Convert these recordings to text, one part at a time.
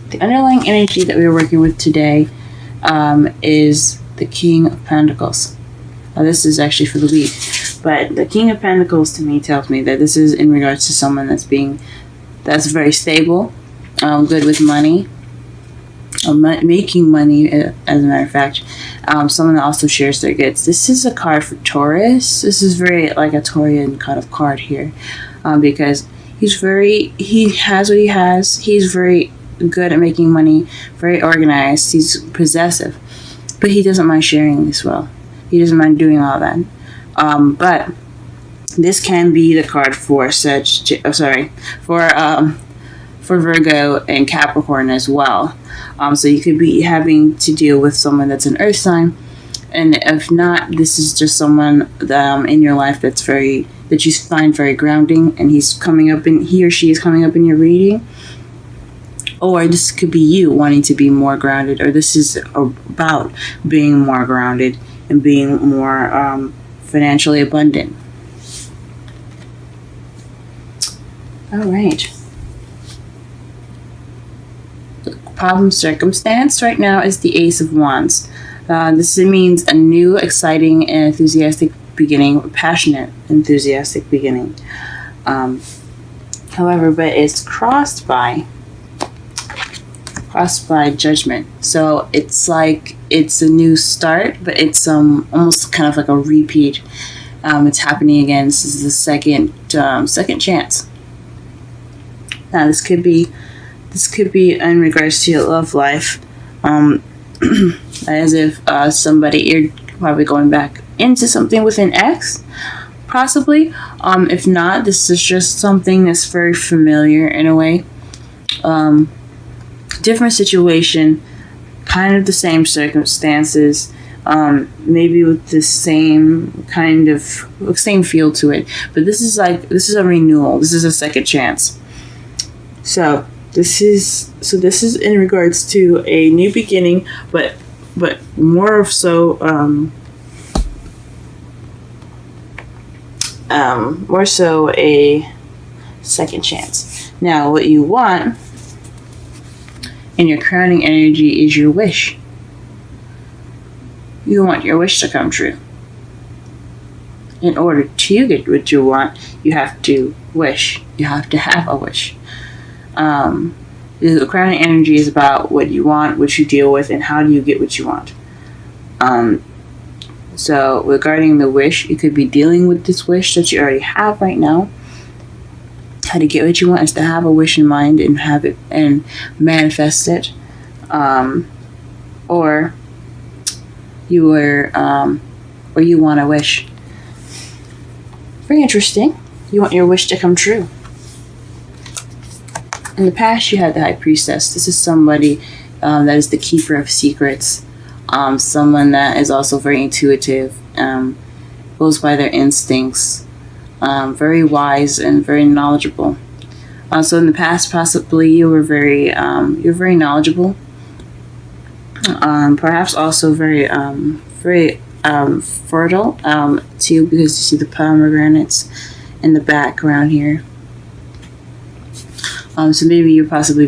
the underlying energy that we're working with today is the King of Pentacles. This is actually for the week, but the King of Pentacles to me tells me that this is in regards to someone that's very stable, good with money, making money, as a matter of fact. Someone that also shares their goods. This is a card for Taurus. This is very like a Taurian kind of card here, because he has what he has. He's very good at making money, very organized. He's possessive, but he doesn't mind sharing as well. He doesn't mind doing all that. But this can be the card for for Virgo and Capricorn as well. So you could be having to deal with someone that's an earth sign, and if not, this is just someone in your life that you find very grounding, and he or she is coming up in your reading. Or this could be you wanting to be more grounded, or this is about being more grounded and being more financially abundant. All right. The problem circumstance right now is the Ace of Wands. This means a new, exciting, and enthusiastic beginning, passionate, enthusiastic beginning. However, but it's crossed by Judgment. So it's like it's a new start, but it's almost kind of like a repeat. It's happening again. This is the second chance. Now this could be in regards to your love life, as if you're probably going back into something with an ex, possibly. If not, this is just something that's very familiar in a way. Different situation, kind of the same circumstances, maybe with the same feel to it. But this is a renewal. This is a second chance. So this is in regards to a new beginning, but more so a second chance. Now, what you want in your crowning energy is your wish. You want your wish to come true. In order to get what you want, you have to wish. You have to have a wish. The crowning energy is about what you want, what you deal with, and how do you get what you want. So regarding the wish, you could be dealing with this wish that you already have right now. How to get what you want is to have a wish in mind and have it and manifest it, or you want a wish. Very interesting. You want your wish to come true. In the past, you had the High Priestess. This is somebody that is the keeper of secrets. Someone that is also very intuitive, goes by their instincts, very wise and very knowledgeable. So in the past, possibly you were you're very knowledgeable. Perhaps also very fertile too, because you see the pomegranates in the background here. So maybe you're possibly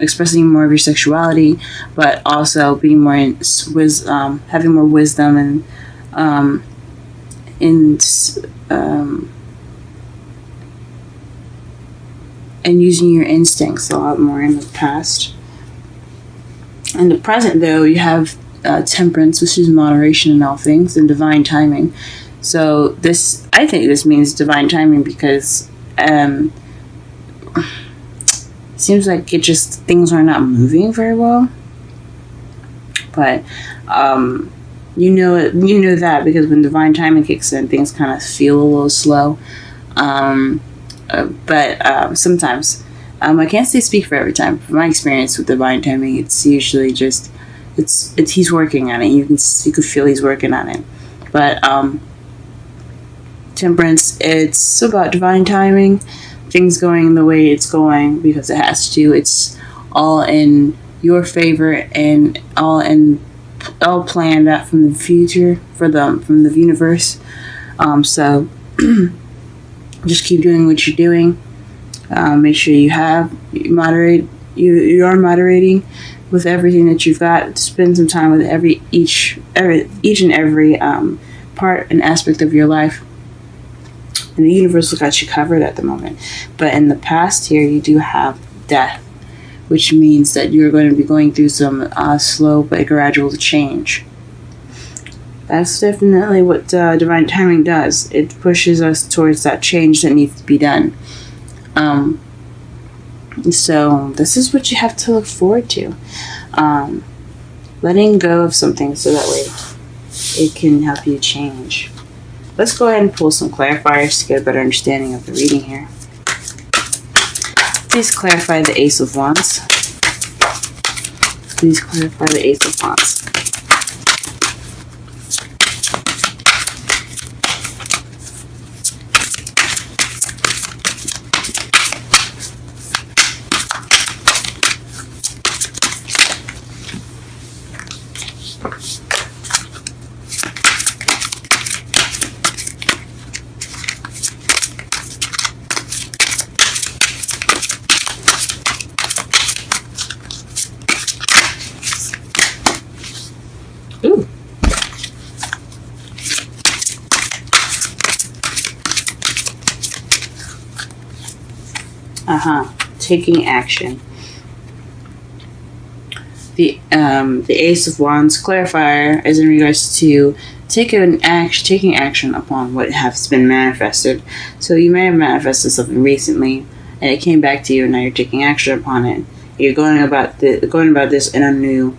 expressing more of your sexuality, but also being more having more wisdom and using your instincts a lot more in the past. In the present, though, you have temperance, which is moderation in all things, and divine timing. So I think this means divine timing because seems like things are not moving very well. But you know that because when divine timing kicks in, things kind of feel a little slow. But sometimes I can't speak for every time. From my experience with divine timing, it's usually just he's working on it. You could feel he's working on it. But temperance, it's about divine timing, things going the way it's going because it has to. It's all in your favor and all planned out from the future from the universe. So just keep doing what you're doing. Make sure you moderate. You are moderating with everything that you've got. Spend some time with each and every part and aspect of your life. And the universe has got you covered at the moment. But in the past here, you do have death, which means that you're going to be going through some slow but gradual change. That's definitely what divine timing does. It pushes us towards that change that needs to be done. So this is what you have to look forward to. Letting go of something so that way it can help you change. Let's go ahead and pull some clarifiers to get a better understanding of the reading here. Please clarify the Ace of Wands. Please clarify the Ace of Wands. Ooh. Taking action. The Ace of Wands clarifier is in regards to taking action upon what has been manifested. So you may have manifested something recently, and it came back to you, and now you're taking action upon it. You're going about this in a new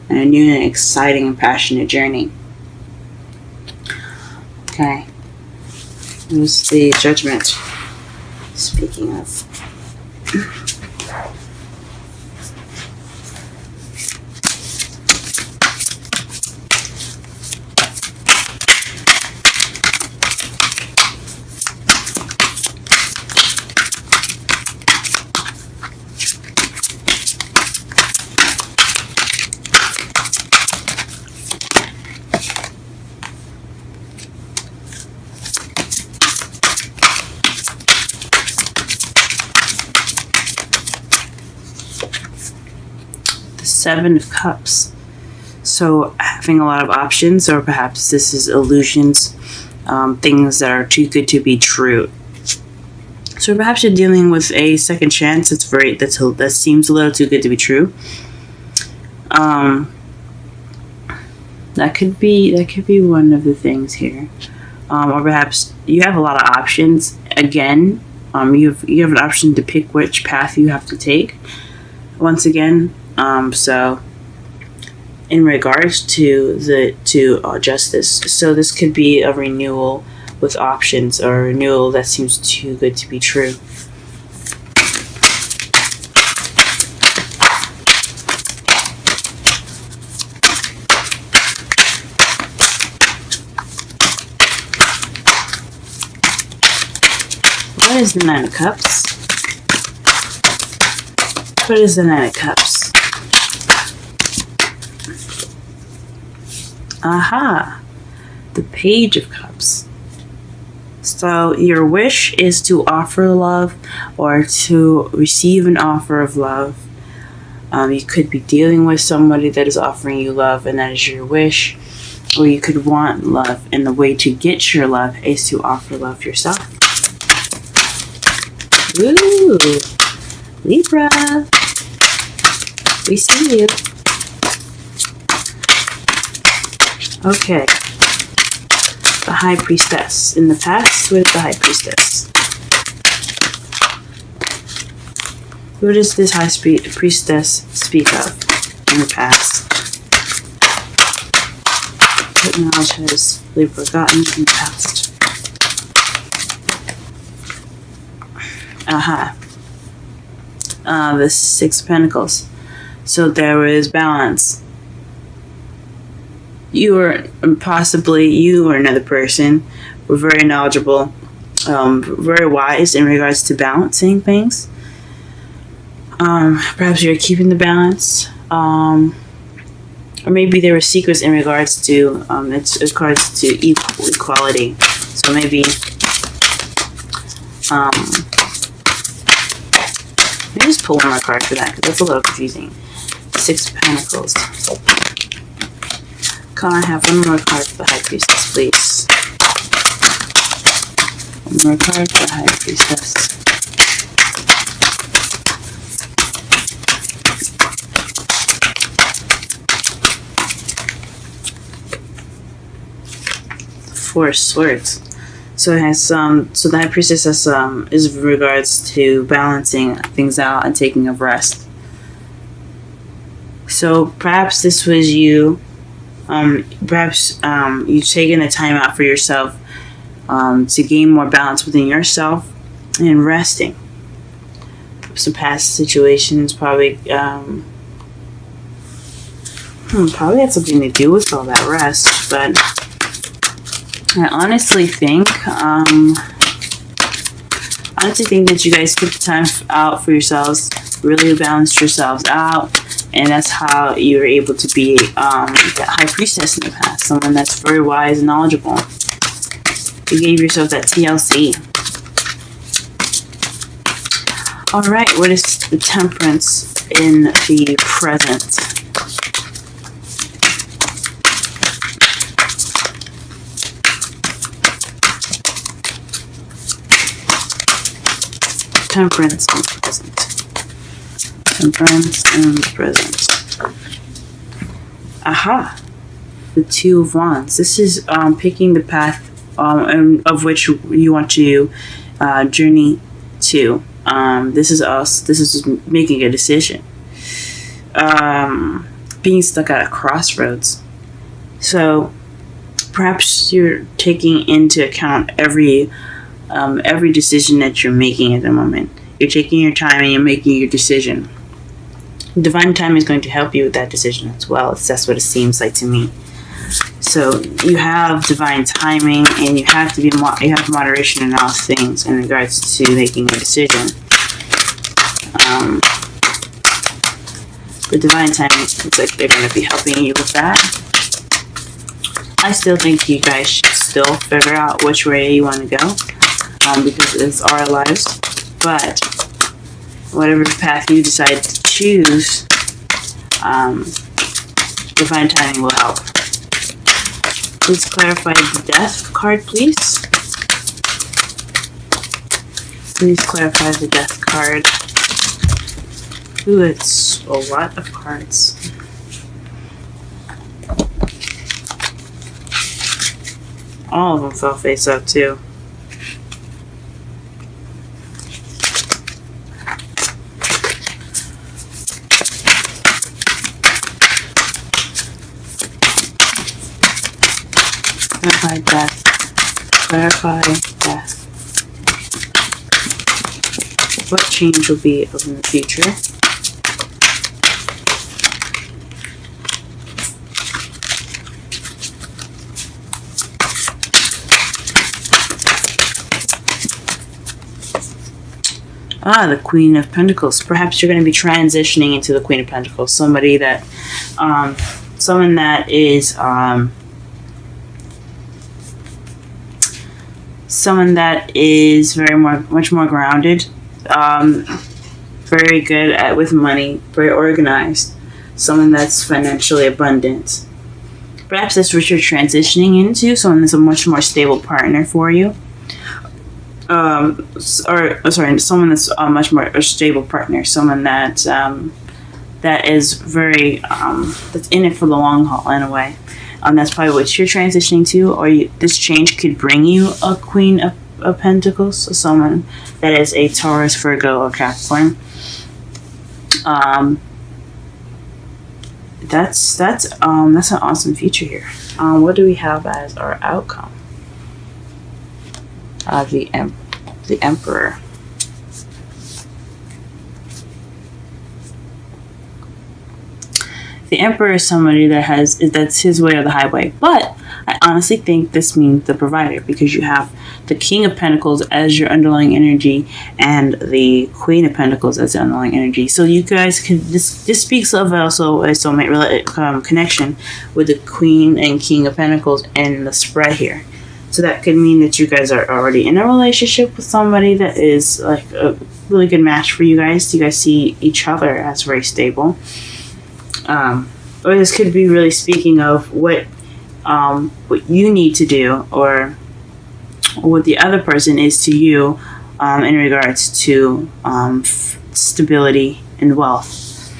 and exciting and passionate journey. Okay. Here's the Judgment. Speaking of. Seven of Cups. So having a lot of options, or perhaps this is illusions, things that are too good to be true. So perhaps you're dealing with a second chance that seems a little too good to be true. That could be one of the things here. Or perhaps you have a lot of options. Again, you have an option to pick which path you have to take. Once again, so in regards to justice, so this could be a renewal with options, or a renewal that seems too good to be true. What is the Nine of Cups? What is the Nine of Cups? The Page of Cups. So your wish is to offer love, or to receive an offer of love. You could be dealing with somebody that is offering you love, and that is your wish. Or you could want love, and the way to get your love is to offer love yourself. Ooh, Libra, we see you. Okay. The High Priestess. In the past, what is the High Priestess? What does this High Priestess speak of in the past? What knowledge has Libra gotten in the past? The Six of Pentacles. So there is balance. You or another person were very knowledgeable, very wise in regards to balancing things. Perhaps you're keeping the balance, or maybe there were secrets in regards to equality. So maybe Let me just pull one more card for that, because that's a little confusing. 6 of Pentacles. Can I have one more card for the High Priestess, please? One more card for the High Priestess. Four of Swords. So it has so the High Priestess has is in regards to balancing things out and taking a rest. So perhaps this was you. Perhaps you've taken the time out for yourself to gain more balance within yourself and resting. Some past situations probably probably had something to do with all that rest, but I honestly think that you guys took the time out for yourselves, really balanced yourselves out, and that's how you were able to be that High Priestess in the past, someone that's very wise and knowledgeable. You gave yourself that TLC. Alright, what is the Temperance in the present? Temperance in the present. Temperance in the present. Aha! The Two of Wands. This is picking the path of which you want to journey to. This is us. This is just making a decision. Being stuck at a crossroads. So perhaps you're taking into account every decision that you're making at the moment. You're taking your time and you're making your decision. Divine time is going to help you with that decision as well. That's what it seems like to me. So you have divine timing, and you have moderation in all things in regards to making a decision. The divine timing, it's like they're going to be helping you with that. I still think you guys should still figure out which way you want to go, because it's our lives. But whatever path you decide to choose, divine timing will help. Please clarify the Death card, please. Please clarify the Death card. Ooh, it's a lot of cards. All of them fell face up, too. Clarify death. Clarify death. What change will be in the future? The Queen of Pentacles. Perhaps you're going to be transitioning into the Queen of Pentacles. Somebody that, someone that is, someone that is much more grounded, very good with money, very organized, someone that's financially abundant. Perhaps that's what you're transitioning into, someone that's a much more stable partner for you. Someone that's a much more stable partner, someone that that is very that's in it for the long haul in a way. That's probably what you're transitioning to, or this change could bring you a Queen of Pentacles, so someone that is a Taurus, Virgo, or Capricorn. That's an awesome future here. What do we have as our outcome? The Emperor. The Emperor is somebody that's his way or the highway. But I honestly think this means the provider, because you have the King of Pentacles as your underlying energy and the Queen of Pentacles as the underlying energy. So you guys can, this speaks of also a soulmate connection with the Queen and King of Pentacles in the spread here. So that could mean that you guys are already in a relationship with somebody that is like really good match for you guys. You guys see each other as very stable. Or this could be really speaking of what you need to do, or what the other person is to you, in regards to stability and wealth.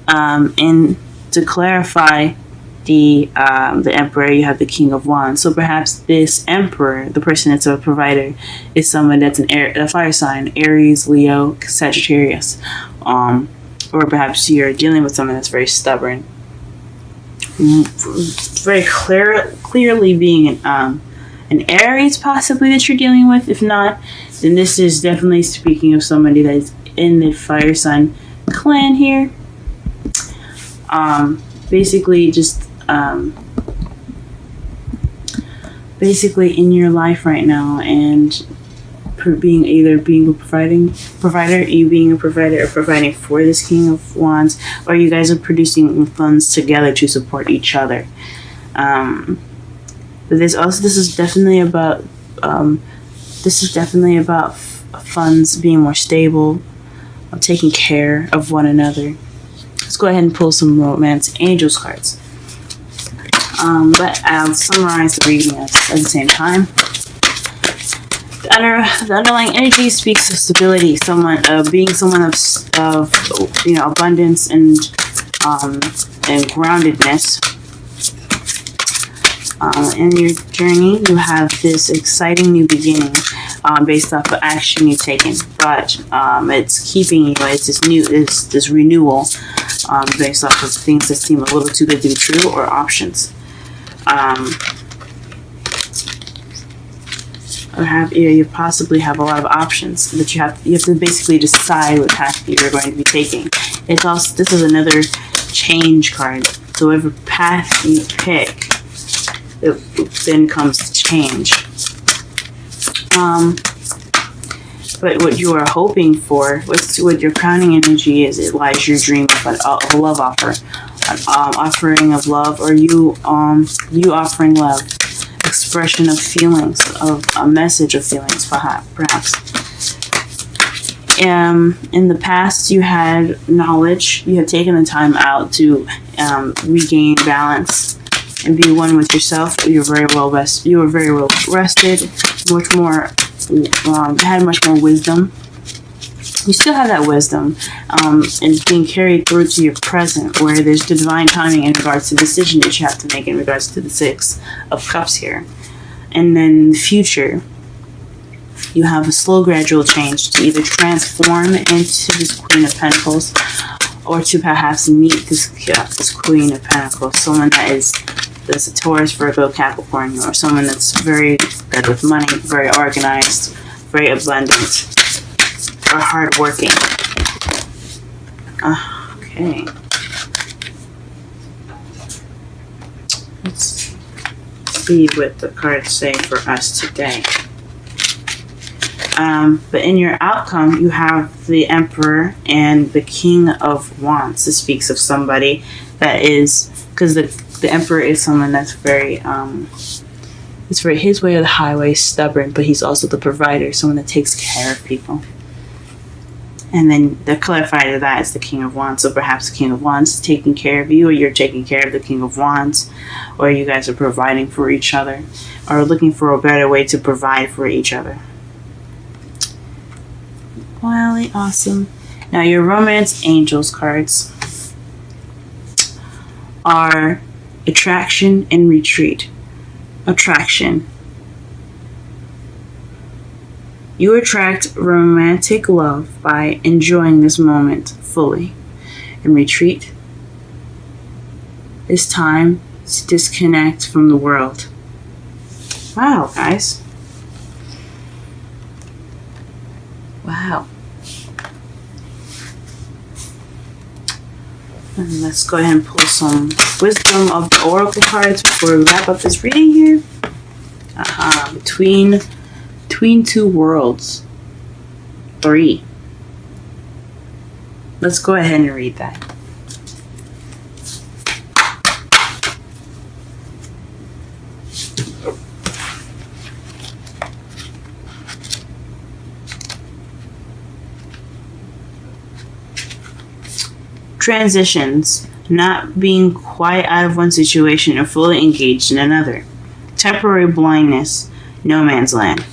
And to clarify the Emperor, you have the King of Wands. So perhaps this Emperor, the person that's a provider, is someone that's a fire sign: Aries, Leo, Sagittarius. Or perhaps you're dealing with someone that's very stubborn, very clearly being an Aries possibly that you're dealing with. If not, then this is definitely speaking of somebody that is in the fire sign clan here. Basically just basically in your life right now, and being a provider, you being a provider or providing for this King of Wands, or you guys are producing funds together to support each other. But this is definitely about funds being more stable, taking care of one another. Let's go ahead and pull some Romance Angels cards. But I'll summarize the reading at the same time. The underlying energy speaks of stability, being someone of abundance and groundedness. In your journey, you have this exciting new beginning based off of action you've taken, but it's keeping you. It's this renewal based off of things that seem a little too good to be true, or options. You possibly have a lot of options that you have to basically decide what path you're going to be taking. This is another change card. So whatever path you pick, it then comes to change. But what you are hoping for, what your crowning energy is, it lies your dream of a love offer, an offering of love, or you offering love. Expression of feelings, of a message of feelings, perhaps. In the past, you had knowledge. You had taken the time out to regain balance and be one with yourself. You were very well rested. Much more, had much more wisdom. You still have that wisdom, and being carried through to your present, where there's divine timing in regards to the decision that you have to make in regards to the Six of Cups here. And then in the future, you have a slow, gradual change to either transform into this Queen of Pentacles, or to perhaps meet this Queen of Pentacles, someone that's a Taurus, Virgo, Capricorn, or someone that's very good with money, very organized, very abundant, or hardworking. Okay. Let's see what the cards say for us today. But in your outcome, you have the Emperor and the King of Wands. This speaks of somebody that is, because the Emperor is someone that's very, it's very his way or the highway, stubborn, but he's also the provider, someone that takes care of people. And then the clarifier to that is the King of Wands. So perhaps the King of Wands is taking care of you, or you're taking care of the King of Wands, or you guys are providing for each other, or looking for a better way to provide for each other. Really awesome. Now your Romance Angels cards are attraction and retreat. Attraction. You attract romantic love by enjoying this moment fully. And retreat is time to disconnect from the world. Wow, guys. Wow. And let's go ahead and pull some wisdom of the oracle cards before we wrap up this reading here. Between two worlds. 3. Let's go ahead and read that. Transitions, not being quite out of one situation and fully engaged in another. Temporary blindness, no man's land.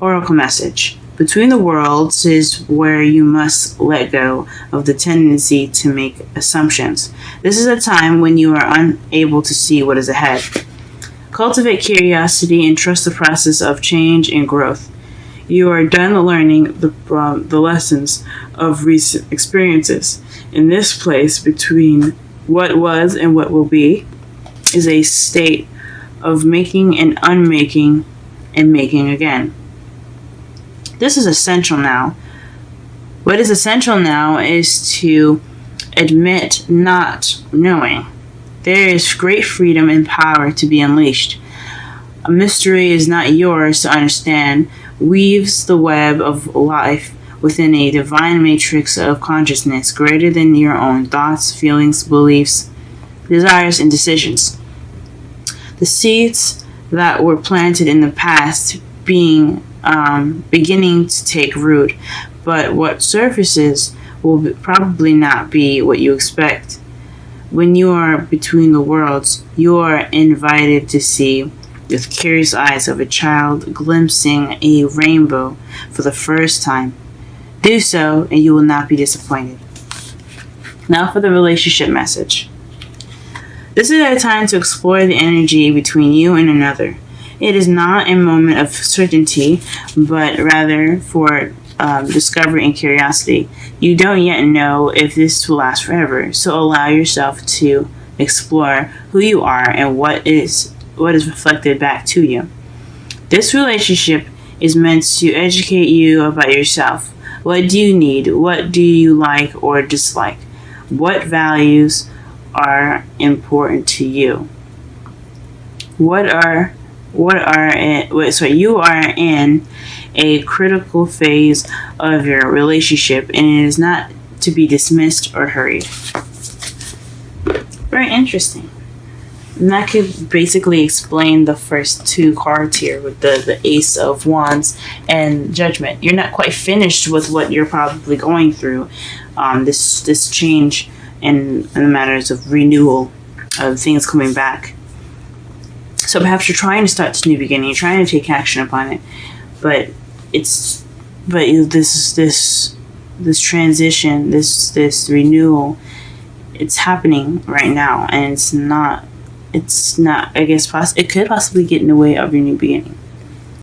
Oracle message. Between the worlds is where you must let go of the tendency to make assumptions. This is a time when you are unable to see what is ahead. Cultivate curiosity and trust the process of change and growth. You are done learning the lessons of recent experiences. In this place between what was and what will be is a state of making and unmaking and making again. This is essential now. What is essential now is to admit not knowing. There is great freedom and power to be unleashed. A mystery is not yours to understand, weaves the web of life within a divine matrix of consciousness greater than your own thoughts, feelings, beliefs, desires, and decisions. The seeds that were planted in the past beginning to take root, but what surfaces will probably not be what you expect. When you are between the worlds, you are invited to see with curious eyes of a child glimpsing a rainbow for the first time. Do so, and you will not be disappointed. Now for the relationship message. This is a time to explore the energy between you and another. It is not a moment of certainty, but rather for discovery and curiosity. You don't yet know if this will last forever, so allow yourself to explore who you are and what is reflected back to you. This relationship is meant to educate you about yourself. What do you need? What do you like or dislike? What values are important to you? You are in a critical phase of your relationship, and it is not to be dismissed or hurried. Very interesting. And that could basically explain the first two cards here with the Ace of Wands and Judgment. You're not quite finished with what you're probably going through. This change in the matters of renewal, of things coming back. So perhaps you're trying to start this new beginning. You're trying to take action upon it, but this transition, this renewal, it's happening right now, and it's not. I guess it could possibly get in the way of your new beginning.